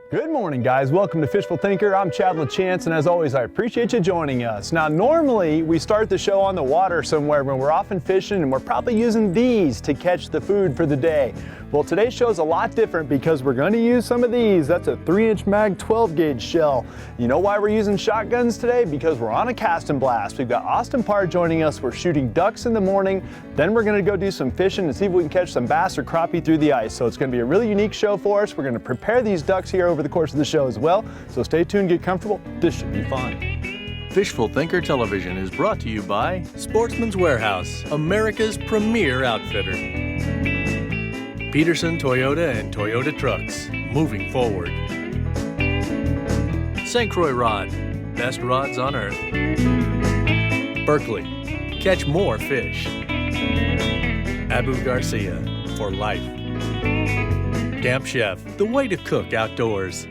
Good morning, guys. Welcome to Fishful Thinker. I'm Chad LaChance, and as always, I appreciate you joining us. Now, normally we start the show on the water somewhere when we're often fishing, and we're probably using these to catch the food for the day. Well, today's show is a lot different because we're going to use some of these. That's a 3-inch mag 12-gauge shell. You know why we're using shotguns today? Because we're on a cast and blast. We've got Austin Parr joining us. We're shooting ducks in the morning. Then we're going to go do some fishing and see if we can catch some bass or crappie through the ice. So it's going to be a really unique show for us. We're going to prepare these ducks here over the course of the show as well. So stay tuned, get comfortable. This should be fun. Fishful Thinker Television is brought to you by Sportsman's Warehouse, America's premier outfitter. Peterson Toyota and Toyota Trucks, moving forward. St. Croix Rod, best rods on earth. Berkeley, catch more fish. Abu Garcia, for life. Camp Chef, the way to cook outdoors.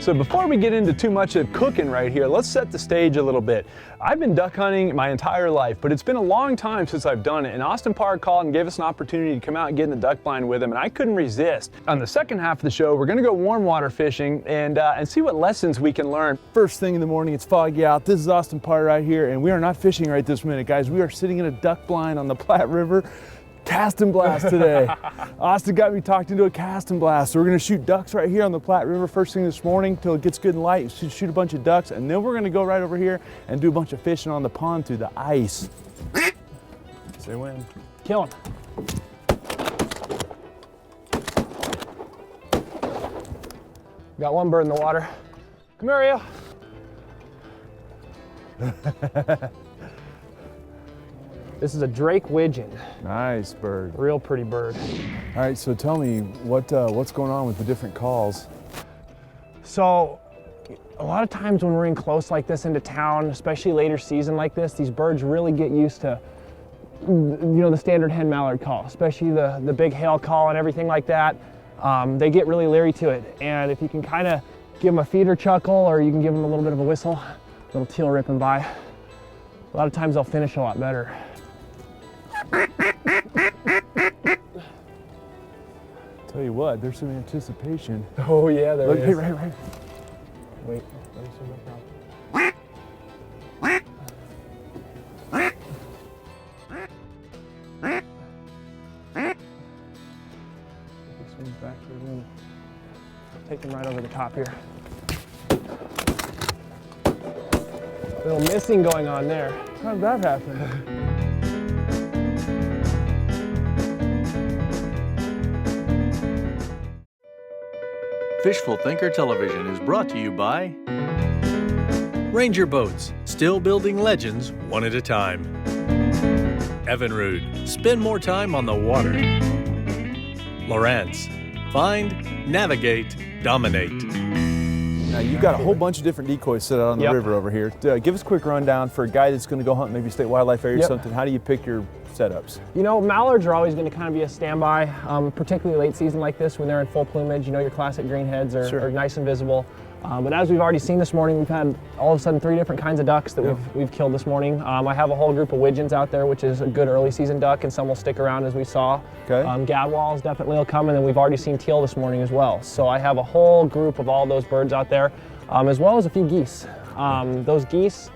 So before we get into too much of cooking right here, let's set the stage a little bit. I've been duck hunting my entire life, but it's been a long time since I've done it, and Austin Parr called and gave us an opportunity to come out and get in the duck blind with him, and I couldn't resist. On the second half of the show, we're gonna go warm water fishing and see what lessons we can learn. First thing in the morning, it's foggy out. This is Austin Parr right here, and we are not fishing right this minute, guys. We are sitting in a duck blind on the Platte River. Cast and blast today. Austin got me talked into a cast and blast. So we're gonna shoot ducks right here on the Platte River first thing this morning till it gets good and light. Shoot a bunch of ducks, and then we're gonna go right over here and do a bunch of fishing on the pond through the ice. Say when. Kill him. Got one bird in the water. Come here, Ariel. This is a Drake widgeon. Nice bird. Real pretty bird. All right, so tell me what's going on with the different calls. So a lot of times when we're in close like this into town, especially later season like this, these birds really get used to, the standard hen mallard call, especially the big hail call and everything like that. They get really leery to it. And if you can kind of give them a feeder chuckle, or you can give them a little bit of a whistle, little teal ripping by, a lot of times they'll finish a lot better. Tell you what, there's some anticipation. Oh yeah, there Look, is. hey, right. Wait, let me see my Swings back to the room. Take him right over the top here. A little missing going on there. How did that happen? Fishful Thinker Television is brought to you by Ranger Boats, still building legends one at a time. Evinrude, spend more time on the water. Lawrence, find, navigate, dominate. Now you've got a whole bunch of different decoys set out on the river over here. Give us a quick rundown for a guy that's going to go hunt maybe state wildlife area or something. How do you pick your setups? Mallards are always going to kind of be a standby, particularly late season like this when they're in full plumage. Your classic greenheads are nice and visible. But as we've already seen this morning, we've had all of a sudden 3 different kinds of ducks that we've killed this morning. I have a whole group of widgeons out there, which is a good early season duck, and some will stick around as we saw. Okay. Gadwalls definitely will come, and then we've already seen teal this morning as well. So I have a whole group of all those birds out there, as well as a few geese. Those geese,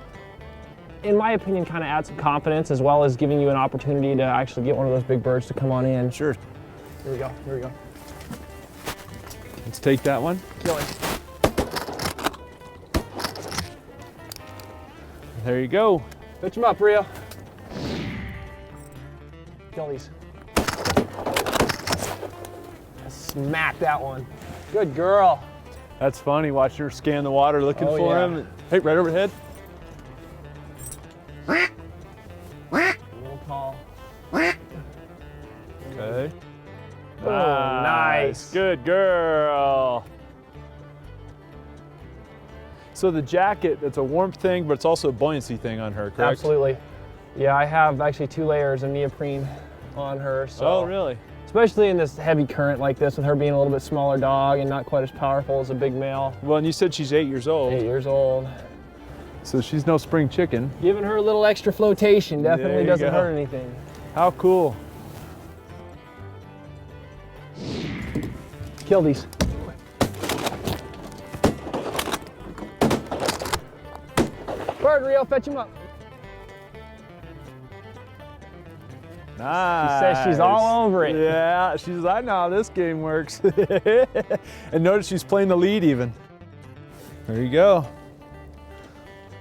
in my opinion, kind of add some confidence, as well as giving you an opportunity to actually get one of those big birds to come on in. Sure. Here we go, here we go. Let's take that one. Kill it. There you go. Pitch him up, Rio. Kill these. Smack that one. Good girl. That's funny, watching her scan the water looking for him. Hey, right overhead. A little tall. Okay. Oh, nice. Good girl. So the jacket, it's a warmth thing, but it's also a buoyancy thing on her, correct? Absolutely. Yeah, I have actually 2 layers of neoprene on her. So oh, really? Especially in this heavy current like this, with her being a little bit smaller dog and not quite as powerful as a big male. Well, and you said she's 8 years old. 8 years old. So she's no spring chicken. Giving her a little extra flotation definitely doesn't hurt anything. How cool. Kill these. bird, Rio, fetch him up. Nice. She says she's all over it. Yeah, she's, I know how this game works. And notice she's playing the lead even. There you go.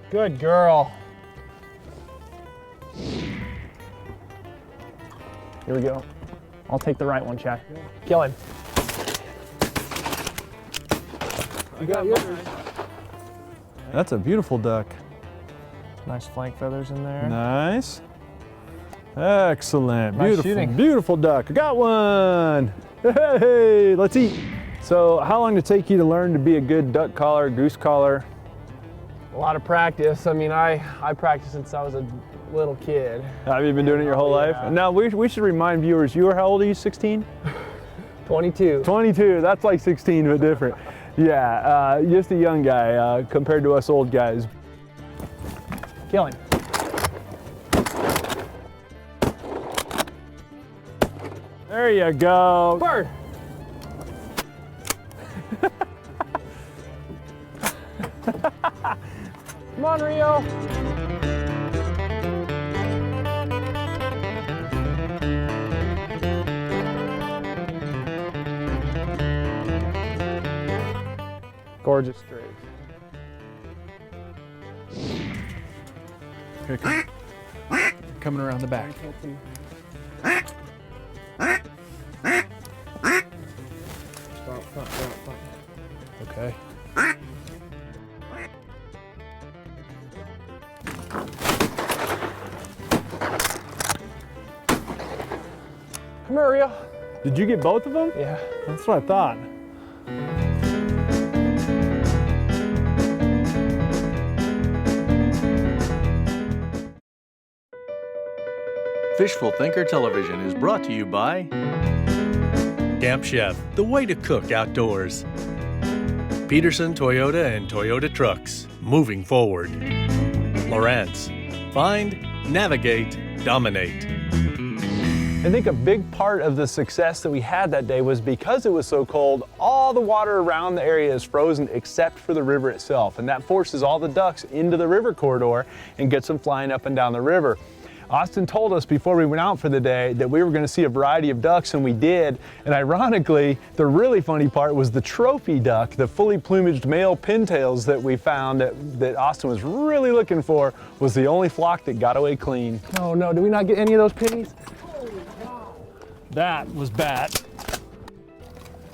Good girl. Here we go. I'll take the right one, Chad. Kill him. You got yours. That's a beautiful duck. Nice flank feathers in there. Nice. Excellent. Nice Beautiful, shooting. beautiful duck. I got one. Hey, let's eat. So how long did it take you to learn to be a good duck caller, goose caller? A lot of practice. I mean, I practiced since I was a little kid. Have you been doing it your whole life? Yeah. Now we should remind viewers, you are, how old are you, 16? 22. 22, that's like 16 but different. Yeah, just a young guy compared to us old guys. Kill him. There you go. Bird. Come on, Rio. Gorgeous streak. Okay, coming around the back. Okay. Come here, Rio. Did you get both of them? Yeah. That's what I thought. Fishful Thinker Television is brought to you by Camp Chef, the way to cook outdoors. Peterson Toyota and Toyota Trucks, moving forward. Lawrence, find, navigate, dominate. I think a big part of the success that we had that day was because it was so cold, all the water around the area is frozen except for the river itself. And that forces all the ducks into the river corridor and gets them flying up and down the river. Austin told us before we went out for the day that we were going to see a variety of ducks, and we did. And ironically, the really funny part was the trophy duck, the fully plumaged male pintails that we found that Austin was really looking for, was the only flock that got away clean. Oh no, did we not get any of those pennies? That was bad.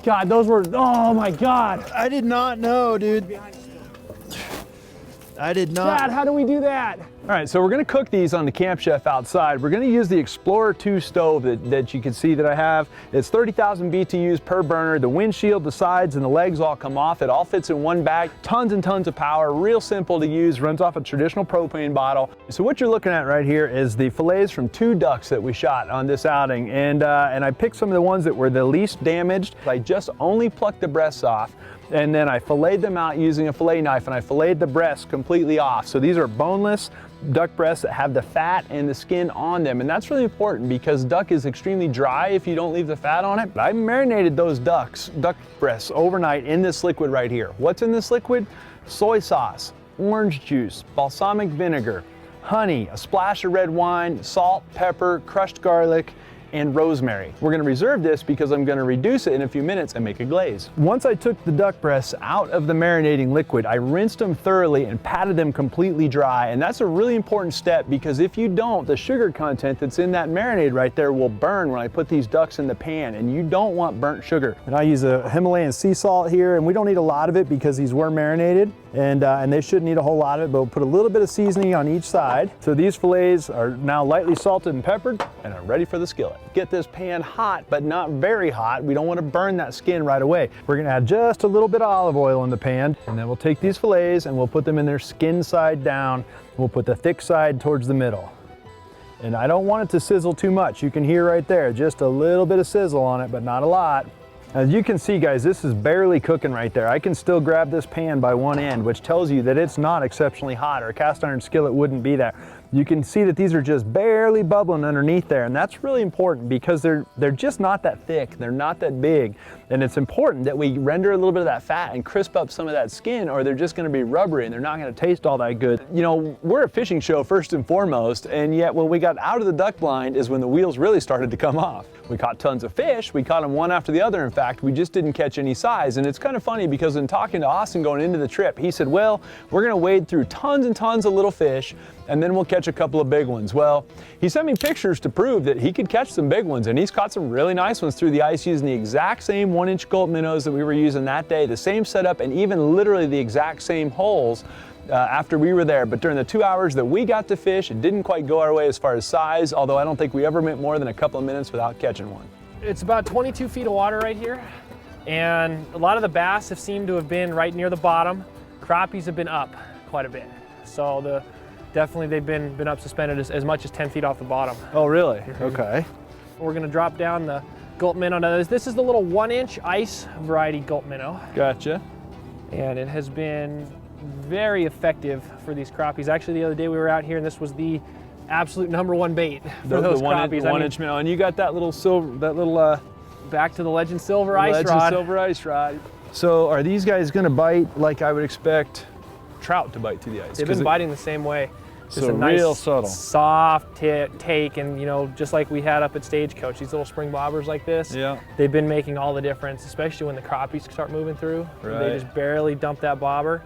God, those were, oh my God. I did not know, dude. I did not. Dad, how do we do that? All right, so we're gonna cook these on the Camp Chef outside. We're gonna use the Explorer 2 stove that you can see that I have. It's 30,000 BTUs per burner. The windshield, the sides, and the legs all come off. It all fits in one bag. Tons and tons of power, real simple to use, runs off a traditional propane bottle. So what you're looking at right here is the fillets from 2 ducks that we shot on this outing. And I picked some of the ones that were the least damaged. I just only plucked the breasts off, and then I filleted them out using a fillet knife, and I filleted the breasts completely off. So these are boneless duck breasts that have the fat and the skin on them, and that's really important because duck is extremely dry if you don't leave the fat on it. But I marinated those duck breasts overnight in this liquid right here. What's in this liquid? Soy sauce, orange juice, balsamic vinegar, honey, a splash of red wine, salt, pepper, crushed garlic, and rosemary. We're gonna reserve this because I'm gonna reduce it in a few minutes and make a glaze. Once I took the duck breasts out of the marinating liquid, I rinsed them thoroughly and patted them completely dry. And that's a really important step because if you don't, the sugar content that's in that marinade right there will burn when I put these ducks in the pan, and you don't want burnt sugar. And I use a Himalayan sea salt here, and we don't need a lot of it because these were marinated, and they shouldn't need a whole lot of it, but we'll put a little bit of seasoning on each side. So these fillets are now lightly salted and peppered and are ready for the skillet. Get this pan hot, but not very hot. We don't want to burn that skin right away. We're gonna add just a little bit of olive oil in the pan, and then we'll take these fillets and we'll put them in their skin side down. We'll put the thick side towards the middle. And I don't want it to sizzle too much. You can hear right there, just a little bit of sizzle on it, but not a lot. As you can see, guys, this is barely cooking right there. I can still grab this pan by one end, which tells you that it's not exceptionally hot, or a cast iron skillet wouldn't be there. You can see that these are just barely bubbling underneath there, and that's really important because they're just not that thick, they're not that big, and it's important that we render a little bit of that fat and crisp up some of that skin, or they're just going to be rubbery and they're not going to taste all that good. You know, we're a fishing show first and foremost, and yet when we got out of the duck blind is when the wheels really started to come off. We caught tons of fish, we caught them one after the other in fact, we just didn't catch any size. And it's kind of funny because in talking to Austin going into the trip, he said, well, we're going to wade through tons and tons of little fish and then we'll catch a couple of big ones. Well, he sent me pictures to prove that he could catch some big ones, and he's caught some really nice ones through the ice using the exact same 1-inch gulp minnows that we were using that day, the same setup, and even literally the exact same holes after we were there. But during the 2 hours that we got to fish, it didn't quite go our way as far as size, although I don't think we ever went more than a couple of minutes without catching one. It's about 22 feet of water right here, and a lot of the bass have seemed to have been right near the bottom. Crappies have been up quite a bit. So definitely they've been up suspended as much as 10 feet off the bottom. Oh, really? Okay. We're gonna drop down the gulp minnow. Now this is the little 1-inch ice variety gulp minnow. Gotcha. And it has been very effective for these crappies. Actually, the other day we were out here and this was the absolute #1 bait for those crappies. The 1-inch minnow, and you got that little silver, back to the Legend Silver ice Legend rod. Silver ice rod. So are these guys gonna bite like I would expect trout to bite through the ice? They've been biting the same way. Just So a nice, real subtle, soft take, and you know, just like we had up at Stagecoach, these little spring bobbers like this, yeah, they've been making all the difference, especially when the crappies start moving through. Right. They just barely dump that bobber.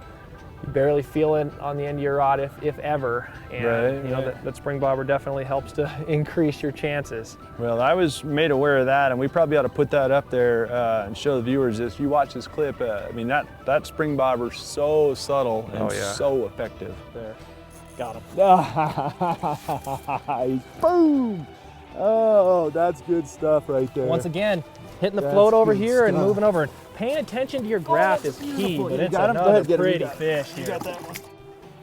You barely feel it on the end of your rod, if ever. And Right, you know, that spring bobber definitely helps to increase your chances. Well, I was made aware of that, and we probably ought to put that up there and show the viewers. If you watch this clip, I mean, that spring bobber's so subtle and so effective. There, got him. Boom! Oh, that's good stuff right there. Once again, hitting the That's float over good here and stuff. moving over. Paying attention to your graph is key, beautiful. but You it's got him? Go another ahead, get him. You pretty got it. fish You here. got that one.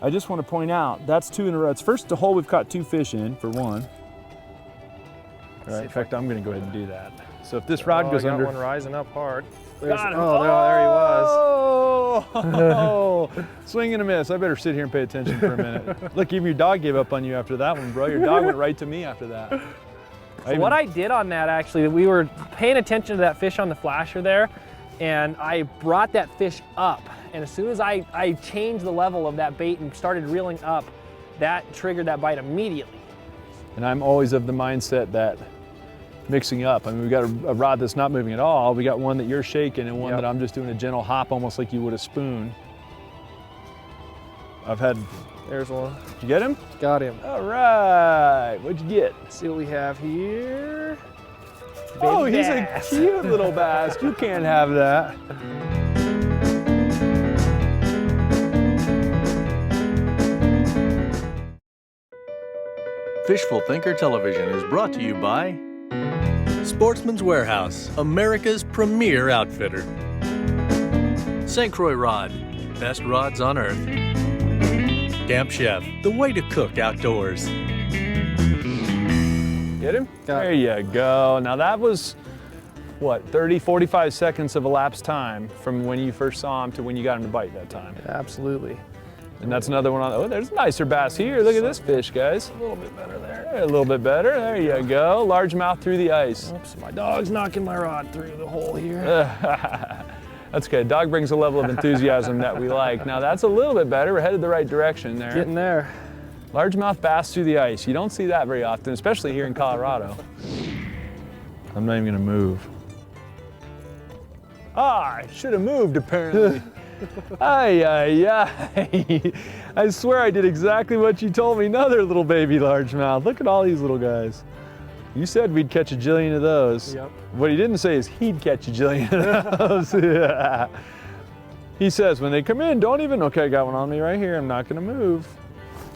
I just want to point out, that's 2 in a row. It's first hole we've caught 2 fish in, for one. All right, in fact, I'm going to go ahead and do that. So if this rod goes I got under... one rising up hard. Got him. Oh, there he was. Oh, swing and a miss. I better sit here and pay attention for a minute. Look, even your dog gave up on you after that one, bro. Your dog went right to me after that. What I did on that, actually, we were paying attention to that fish on the flasher there, and I brought that fish up. And as soon as I changed the level of that bait and started reeling up, that triggered that bite immediately. And I'm always of the mindset that mixing up, I mean, we've got a rod that's not moving at all. We got one that you're shaking and one that I'm just doing a gentle hop, almost like you would a spoon. There's one. Did you get him? Got him. All right, what'd you get? Let's see what we have here. Oh, Baby he's bass. a cute little bass. You can't have that. Fishful Thinker Television is brought to you by Sportsman's Warehouse, America's premier outfitter. St. Croix Rod, best rods on earth. Camp Chef, the way to cook outdoors. Get him? There you go. Now that was, what, 30, 45 seconds of elapsed time from when you first saw him to when you got him to bite that time. Absolutely. And that's another one on, oh, there's a nicer bass here. Look at this fish, guys. A little bit better there. A little bit better, there you go. Largemouth through the ice. Oops, my dog's knocking my rod through the hole here. That's good. Dog brings a level of enthusiasm that we like. Now that's a little bit better. We're headed the right direction there. Getting there. Largemouth bass through the ice. You don't see that very often, especially here in Colorado. I'm not even gonna move. Ah, I should have moved apparently. Ay, ay, ay. I swear I did exactly what you told me. Another little baby largemouth. Look at all these little guys. You said we'd catch a jillion of those. Yep. What he didn't say is he'd catch a jillion of those. Yeah. He says, when they come in, don't even, okay, I got one on me right here. I'm not gonna move.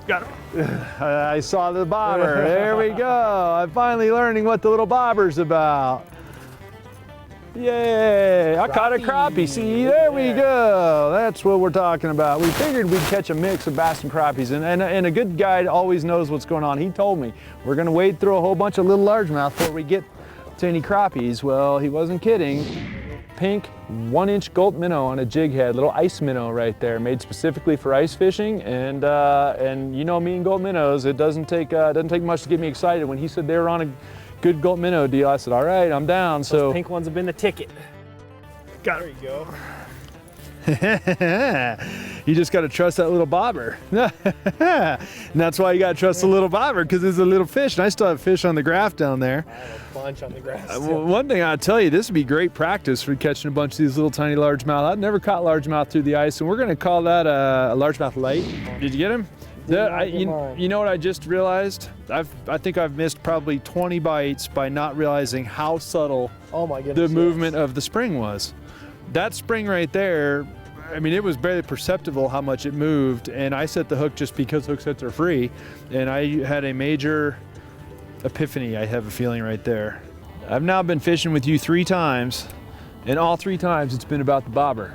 Got him. I saw the bobber. There we go. I'm finally learning what the little bobber's about. Yay, I caught a crappie. See, there we go. That's what we're talking about. We figured we'd catch a mix of bass and crappies, and a good guide always knows what's going on. He told me we're gonna wade through a whole bunch of little largemouth before we get to any crappies. Well, he wasn't kidding. pink 1-inch gold minnow on a jig head, little ice minnow right there, made specifically for ice fishing. And you know me and gold minnows, it doesn't take much to get me excited. When he said they were on a good gold minnow deal, I said, all right, I'm down. Those pink ones have been the ticket. There you go. You just got to trust that little bobber. And that's why you got to trust the little bobber, because it's a little fish, and I still have fish on the graph down there. I have a bunch on the grass. One thing I'll tell you, this would be great practice for catching a bunch of these little tiny largemouth. I've never caught largemouth through the ice, and we're going to call that a largemouth light. Did you get him? You know what I just realized? I think I've missed probably 20 bites by not realizing how subtle the movement of the spring was. That spring right there, I mean, it was barely perceptible how much it moved, and I set the hook just because hook sets are free, and I had a major epiphany, I have a feeling right there. I've now been fishing with you 3 times, and all 3 times it's been about the bobber.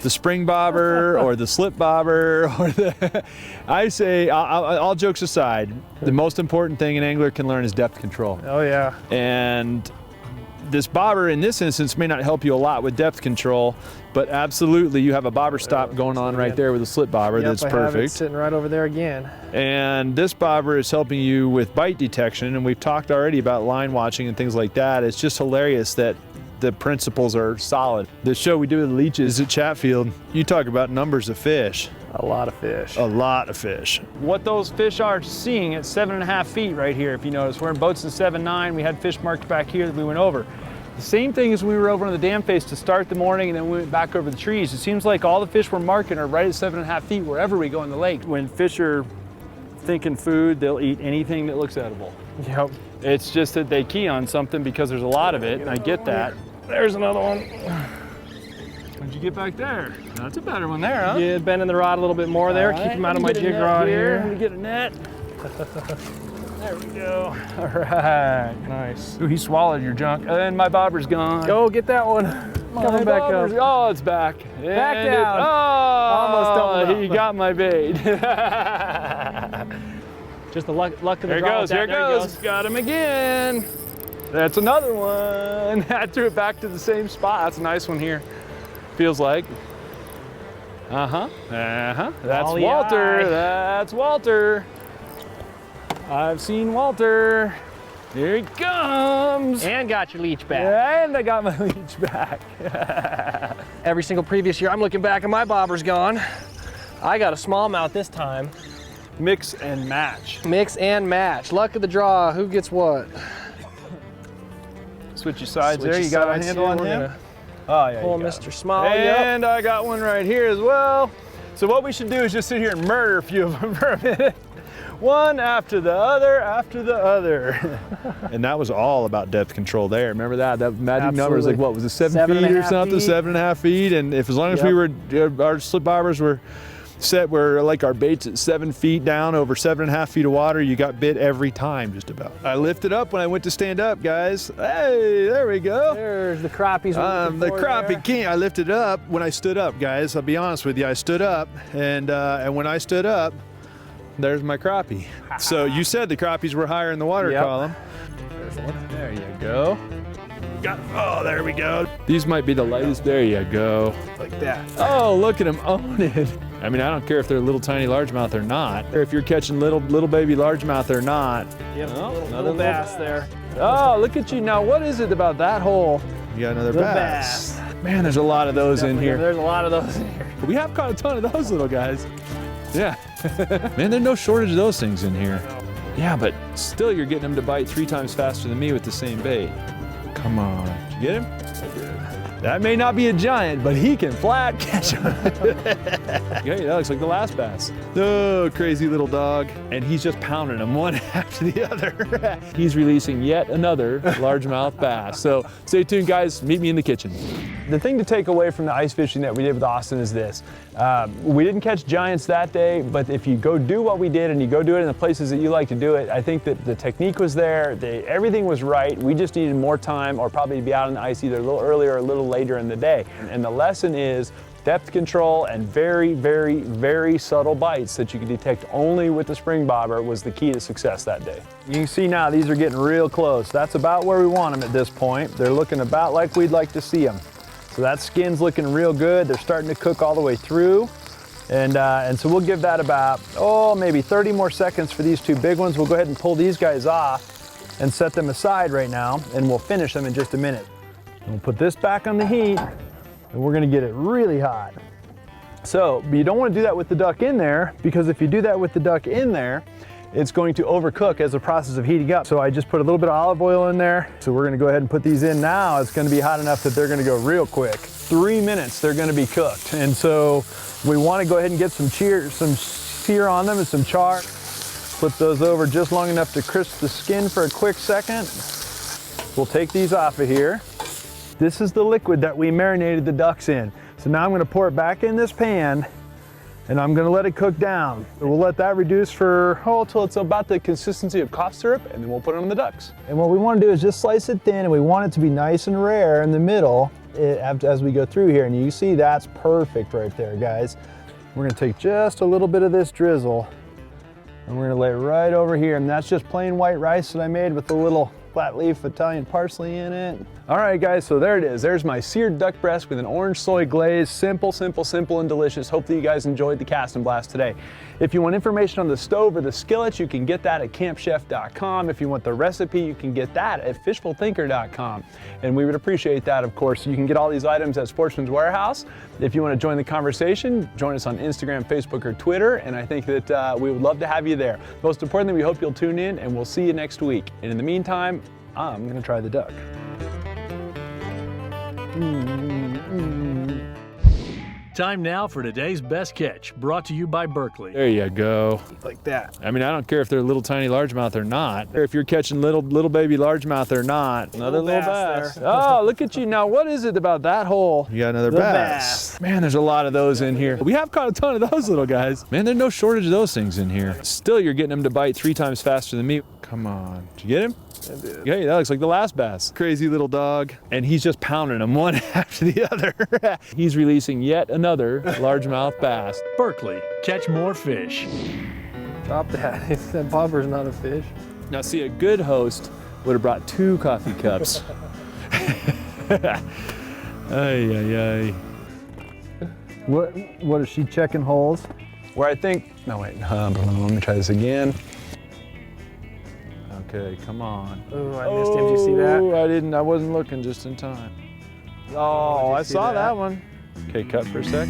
The spring bobber or the slip bobber or the... I say, all jokes aside, the most important thing an angler can learn is depth control. Oh yeah. And this bobber in this instance may not help you a lot with depth control, but absolutely you have a bobber stop going on right there with a slip bobber. That's perfect. I have it sitting right over there again. And this bobber is helping you with bite detection, and we've talked already about line watching and things like that. It's just hilarious that the principles are solid. The show we do with leeches at Chatfield, you talk about numbers of fish. A lot of fish. A lot of fish. What those fish are seeing at 7.5 feet right here, if you notice. We're in boats at 7.9. We had fish marked back here that we went over. The same thing as we were over on the dam face to start the morning, and then we went back over the trees. It seems like all the fish we're marking are right at 7.5 feet wherever we go in the lake. When fish are thinking food, they'll eat anything that looks edible. Yep. It's just that they key on something because there's a lot of it, and I get that. There's another one. What'd you get back there? That's a better one there, huh? Yeah, bending the rod a little bit more there. Keep him out of my jig rod here. Let me get a net. There we go. All right, nice. Ooh, he swallowed your junk. And my bobber's gone. Go get that one. Coming back up. Oh, it's back. Back And down. Almost doubled up. He got my bait. Just the luck of the There draw. goes, here goes. Got him again. That's another one. I threw it back to the same spot. That's a nice one here. Feels like. Uh-huh. Uh-huh. That's Ollie Walter. eye. That's Walter. I've seen Walter. Here he comes. And got your leech back. And I got my leech back. Every single previous year, I'm looking back and my bobber's gone. I got a smallmouth this time. Mix and match. Mix and match. Luck of the draw. Who gets what? Switch your sides Switch there. your You got a sides handle here. on We're him? gonna Oh, yeah. pull you got Mr. him. Small. And I got one right here as well. So what we should do is just sit here and murder a few of them for a minute. One after the other, after the other. And that was all about depth control there. Remember that? That magic number was like, what was it, 7 feet or something? 7.5 feet. And if as long as we were, our slip bobbers were set where like our bait's at 7 feet down over 7.5 feet of water, you got bit every time just about. I lifted up when I went to stand up, guys. Hey, there we go. There's the crappies. The crappie king. I lifted up when I stood up, guys. I'll be honest with you. I stood up, and when I stood up, there's my crappie. So you said the crappies were higher in the water column. There's one. There you go. Oh, there we go. These might be the lightest. There you go. like that. Oh, look at him own it. I mean, I don't care if they're little tiny largemouth or not, or if you're catching little baby largemouth or not. Yep, Oh, little bass there. Oh, look at you now. What is it about that hole? You got another bass. Man, there's a lot of those in here. There's a lot of those in here. We have caught a ton of those little guys. Yeah. Man, there's no shortage of those things in here. Yeah, but still you're getting them to bite 3 times faster than me with the same bait. Come on. Did you get him? That may not be a giant, but he can flat catch him. Hey, that looks like the last bass. Oh, crazy little dog. And he's just pounding them one after the other. He's releasing yet another largemouth bass. So stay tuned, guys. Meet me in the kitchen. The thing to take away from the ice fishing that we did with Austin is this. We didn't catch giants that day, but if you go do what we did and you go do it in the places that you like to do it, I think that the technique was there, everything was right. We just needed more time, or probably to be out on the ice either a little earlier or a little later in the day. And the lesson is depth control and very, very, very subtle bites that you can detect only with the spring bobber was the key to success that day. You can see now these are getting real close. That's about where we want them at this point. They're looking about like we'd like to see them. So that skin's looking real good. They're starting to cook all the way through. And so we'll give that about, maybe 30 more seconds for these two big ones. We'll go ahead and pull these guys off and set them aside right now, and we'll finish them in just a minute. And we'll put this back on the heat, and we're gonna get it really hot. So, but you don't wanna do that with the duck in there, because if you do that with the duck in there, it's going to overcook as the process of heating up. So I just put a little bit of olive oil in there. So we're gonna go ahead and put these in now. It's gonna be hot enough that they're gonna go real quick. 3 minutes, they're gonna be cooked. And so we wanna go ahead and get some sear on them and some char. Put those over just long enough to crisp the skin for a quick second. We'll take these off of here. This is the liquid that we marinated the ducks in. So now I'm gonna pour it back in this pan, and I'm gonna let it cook down. We'll let that reduce for, till it's about the consistency of cough syrup, and then we'll put it on the ducks. And what we wanna do is just slice it thin, and we want it to be nice and rare in the middle as we go through here. And you see that's perfect right there, guys. We're gonna take just a little bit of this drizzle, and we're gonna lay it right over here. And that's just plain white rice that I made with a little flat leaf Italian parsley in it. All right, guys, so there it is. There's my seared duck breast with an orange soy glaze. Simple, simple, simple, and delicious. Hopefully you guys enjoyed the cast and blast today. If you want information on the stove or the skillets, you can get that at campchef.com. If you want the recipe, you can get that at fishfulthinker.com. And we would appreciate that, of course. You can get all these items at Sportsman's Warehouse. If you want to join the conversation, join us on Instagram, Facebook, or Twitter, and I think that we would love to have you there. Most importantly, we hope you'll tune in, and we'll see you next week. And in the meantime, I'm gonna try the duck. Time now for today's best catch, brought to you by Berkeley. There you go. Like that. I mean, I don't care if they're little tiny largemouth or not. Or if you're catching little baby largemouth or not. Another little bass. Oh, look at you. Now, what is it about that hole? You got another bass. Man, there's a lot of those in here. We have caught a ton of those little guys. Man, there's no shortage of those things in here. Still, you're getting them to bite 3 times faster than me. Come on. Did you get him? I did. Hey, that looks like the last bass. Crazy little dog. And he's just pounding them one after the other. He's releasing yet another largemouth bass. Berkeley, catch more fish. Stop that. That bobber's not a fish. Now see, a good host would have brought 2 coffee cups. Ay, ay, ay. What is she checking holes? Where I think, no wait, let me try this again. Okay, come on. Oh, I missed him. Did you see that? I wasn't looking just in time. Oh, I saw that one. Okay, cut for a sec.